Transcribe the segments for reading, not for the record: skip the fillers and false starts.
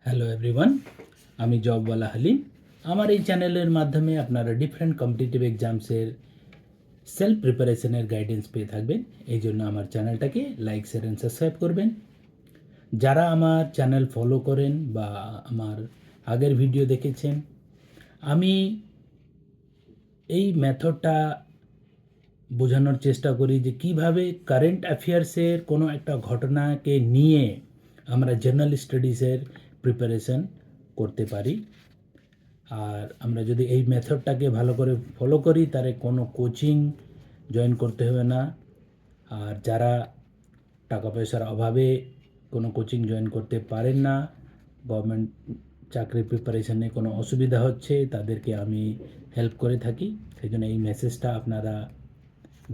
Hello everyone, আমি জবওয়ালা হালিম। আমার এই চ্যানেলের মাধ্যমে আপনারা ডিফারেন্ট কম্পিটিটিভ এক্সামসের সেলফ প্রিপারেশনের গাইডেন্স পেয়ে থাকবেন। এই জন্য আমার চ্যানেলটাকে লাইক শেয়ার অ্যান্ড সাবস্ক্রাইব করবেন। যারা আমার চ্যানেল ফলো করেন বা আমার আগের ভিডিও দেখেছেন, আমি এই মেথডটা বোঝানোর চেষ্টা করি যে কিভাবে কারেন্ট অ্যাফেয়ার্সের কোনো একটা ঘটনাকে নিয়ে আমরা জেনারেল স্টাডিজের প্রিপারেশন করতে পারি। আর আমরা যদি এই মেথডটাকে ভালো করে ফলো করি তাহলে কোনো কোচিং জয়েন করতে হবে না। আর যারা টাকা পয়সার অভাবে কোনো কোচিং জয়েন করতে পারেন না, গভর্নমেন্ট চাকরির প্রিপারেশনে কোনো অসুবিধা হচ্ছে, তাদেরকে আমি হেল্প করে থাকি। সেই জন্য এই মেসেজটা আপনারা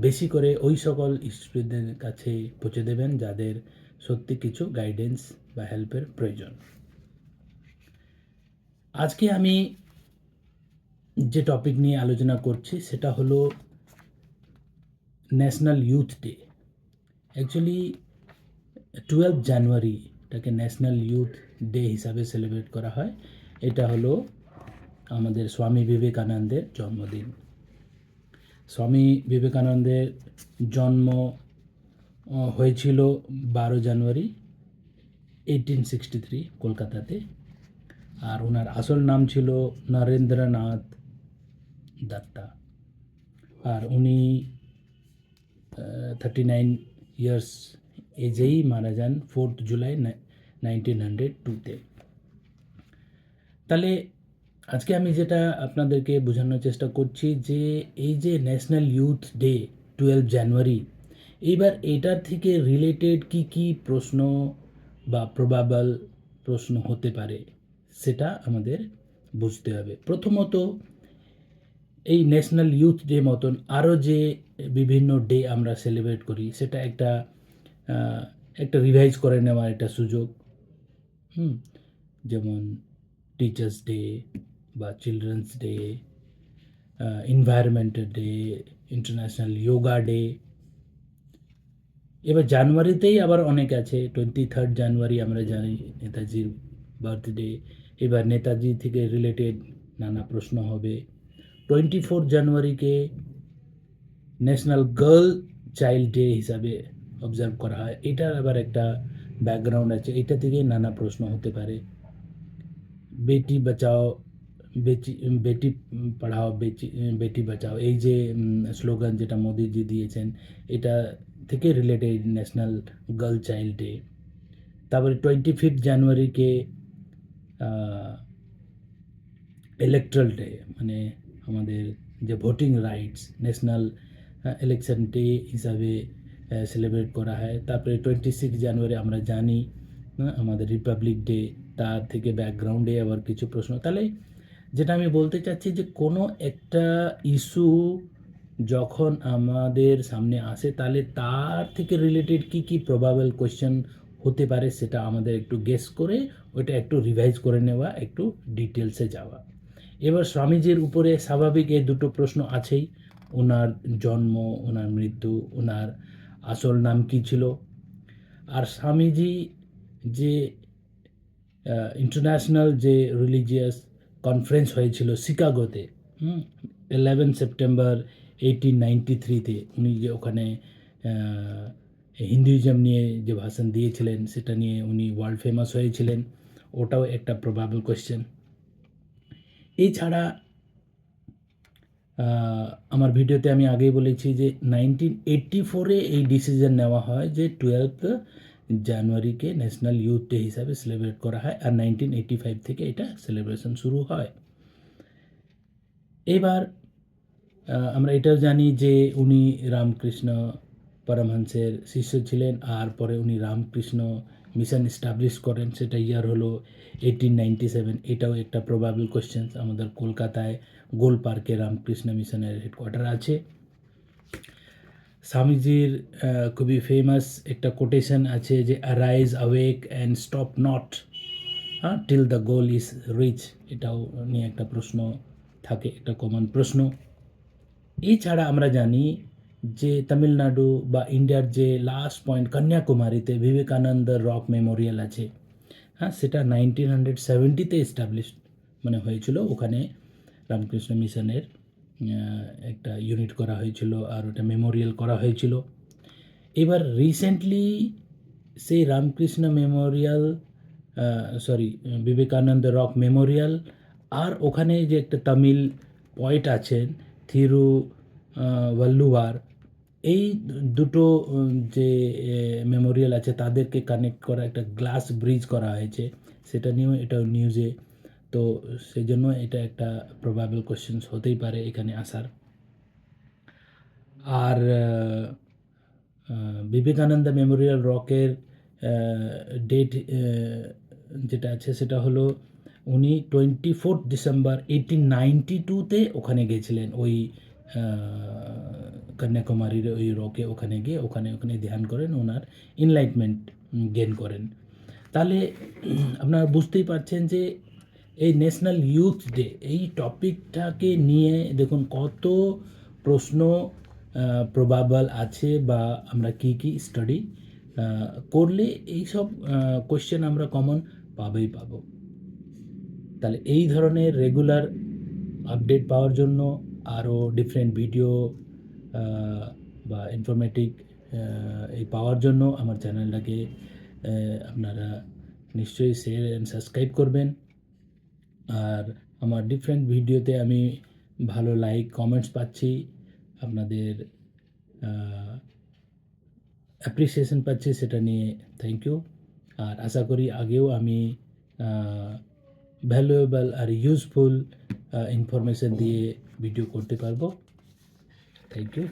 বেশি করে ওই সকল স্টুডেন্টদের কাছে পৌঁছে দেবেন যাদের সত্যি কিছু গাইডেন্স বা হেল্পের প্রয়োজন। আজকে আমি যে টপিক নিয়ে আলোচনা করছি সেটা হলো ন্যাশনাল ইউথ ডে। অ্যাকচুয়ালি 12 জানুয়ারিটাকে ন্যাশনাল ইউথ ডে হিসাবে সেলিব্রেট করা হয়। এটা হলো আমাদের স্বামী বিবেকানন্দের জন্মদিন। স্বামী বিবেকানন্দের জন্ম হয়েছিল 12 জানুয়ারি 1863 কলকাতাতে। আর ওনার আসল নাম ছিল নরেন্দ্রনাথ দত্তা। আর উনি 39 ইয়ার্স এজেই মারা যান 4 জুলাই 1902-তে। তাহলে আজকে আমি যেটা আপনাদেরকে বোঝানোর চেষ্টা করছি যে এই যে ন্যাশনাল ইউথ ডে 12 জানুয়ারি, এইবার এটার থেকে রিলেটেড কি কি প্রশ্ন বা প্রবাবল প্রশ্ন হতে পারে সেটা আমাদের বুঝতে হবে। প্রথমত, এই ন্যাশনাল ইউথ ডে মতন আরও যে বিভিন্ন ডে আমরা সেলিব্রেট করি সেটা একটা রিভাইজ করে নেওয়ার একটা সুযোগ। যেমন টিচার্স ডে বা children's day, environmental day, international yoga day. এবার জানুয়ারিতেই আবার অনেক আছে। 23 জানুয়ারি আমরা জানি নেতাজির বার্থডে। এবার নেতাজি থেকে রিলেটেড নানা প্রশ্ন হবে। 24 জানুয়ারিকে ন্যাশনাল গার্ল চাইল্ড ডে হিসাবে অবজার্ভ করা হয়। এটার আবার একটা ব্যাকগ্রাউন্ড আছে, এটা থেকে নানা প্রশ্ন হতে পারে। বেটি বাঁচাও বেটি বেটি পড়াও বেটি বাঁচাও, এই যে স্লোগান যেটা মোদিজি দিয়েছেন, এটা থেকে related national girl child day. তারপরে 25 জানুয়ারিকে ইলেকট্রাল ডে, মানে আমাদের যে voting rights, national election day হিসাবে সেলিব্রেট করা হয়। তারপরে 26 জানুয়ারি আমরা জানি আমাদের রিপাবলিক ডে। তার থেকে ব্যাকগ্রাউন্ডে আবার কিছু প্রশ্ন। তাহলে যেটা আমি বলতে চাচ্ছি যে কোনো একটা ইস্যু যখন আমাদের সামনে আসে তাহলে তার থেকে রিলেটেড কি কি প্রবাবল কোয়েশ্চেন হতে পারে সেটা আমাদের একটু গেস করে ওইটা একটু রিভাইজ করে নেওয়া, একটু ডিটেলসে যাওয়া। এবার স্বামীজির উপরে স্বাভাবিক এই দুটো প্রশ্ন আছেই। ওনার জন্ম, ওনার মৃত্যু, ওনার আসল নাম কী ছিল। আর স্বামীজি যে ইন্টারন্যাশনাল যে রিলিজিয়াস কনফারেন্স হয়েছিল শিকাগোতে 11 সেপ্টেম্বর 1893-তে, উনি যে ওখানে হিন্দুইজম নিয়ে যে ভাষণ দিয়েছিলেন সেটা নিয়ে উনি ওয়ার্ল্ড ফেমাস হয়েছিলেন। ওটাও একটা প্রবাবল কোয়েশ্চেন। এছাড়া আমার ভিডিওতে আমি আগেই বলেছি যে 1984-এ এই ডিসিশন নেওয়া হয় যে 12 জানুয়ারিকে ন্যাশনাল ইউথ ডে হিসাবে সেলিব্রেট করা হয়। আর 1985 থেকে এটা সেলিব্রেশন শুরু হয়। এবার আমরা এটাও জানি যে উনি রামকৃষ্ণ পরমহংসের শিষ্য ছিলেন। আর পরে উনি রামকৃষ্ণ মিশন এস্টাবলিশ করেন, সেটা ইয়ার হলো 1897। এটাও একটা প্রবাবল কোয়েশ্চেন। আমাদের কলকাতায় গোল পার্কে রামকৃষ্ণ মিশনের হেডকোয়ার্টার আছে। স্বামীজির খুবই ফেমাস একটা কোটেশন আছে যে arise awake and stop not till the goal is reach. এটাও নিয়ে একটা প্রশ্ন থাকে, একটা কমন প্রশ্ন। এছাড়া আমরা জানি যে তামিলনাড়ু বা ইন্ডিয়ার যে লাস্ট পয়েন্ট কন্যাকুমারীতে বিবেকানন্দ রক মেমোরিয়াল আছে। হ্যাঁ, সেটা 1970-তে এস্টাবলিশ মানে হয়েছিল। ওখানে রামকৃষ্ণ মিশনের একটা ইউনিট করা হয়েছিল আর ওটা মেমোরিয়াল করা হয়েছিল। এবার রিসেন্টলি সেই Ramakrishna memorial, sorry, Vivekananda rock memorial, আর ওখানে যে একটা তামিল পয়েট আছেন থিরু ভাল্লুভার, এই দুটো যে মেমোরিয়াল আছে তাদেরকে কানেক্ট করা একটা গ্লাস ব্রিজ করা হয়েছে, সেটা নিয়েও এটা নিউজে। তো সেই জন্য এটা একটা প্রবাবল কোশ্চেন্স হতেই পারে এখানে আসার। আর বিবেকানন্দ মেমোরিয়াল রকের ডেট যেটা আছে সেটা হলো উনি 24 ডিসেম্বর 1892-তে ওখানে গেছিলেন, ওই কন্যাকুমারীর ওই রকে ওখানে গিয়ে ওখানে ধ্যান করেন, ওনার এনলাইটমেন্ট গেন করেন। তাহলে আপনারা বুঝতেই পারছেন যে এই ন্যাশনাল ইউথ ডে এই টপিকটাকে নিয়ে দেখুন কত প্রশ্ন প্রবাবল আছে, বা আমরা কি স্টাডি করলে এইসব কোশ্চেন আমরা কমন পাবোই পাবো। তাহলে এই ধরনের রেগুলার আপডেট পাওয়ার জন্য আরও ডিফারেন্ট ভিডিও বা ইনফরমেটিভ এই পাওয়ার জন্য আমার চ্যানেলটাকে আপনারা নিশ্চয়ই শেয়ার অ্যান্ড সাবস্ক্রাইব করবেন। আর আমার ডিফারেন্ট ভিডিওতে আমি ভালো লাইক কমেন্টস পাচ্ছি, আপনাদের অ্যাপ্রিসিয়েশন পাচ্ছি, সেটা নিয়ে থ্যাংক ইউ। আর আশা করি আগেও আমি ভ্যালুয়েবল আর ইউজফুল ইনফরমেশন দিয়ে ভিডিও করতে পারবো। Thank you.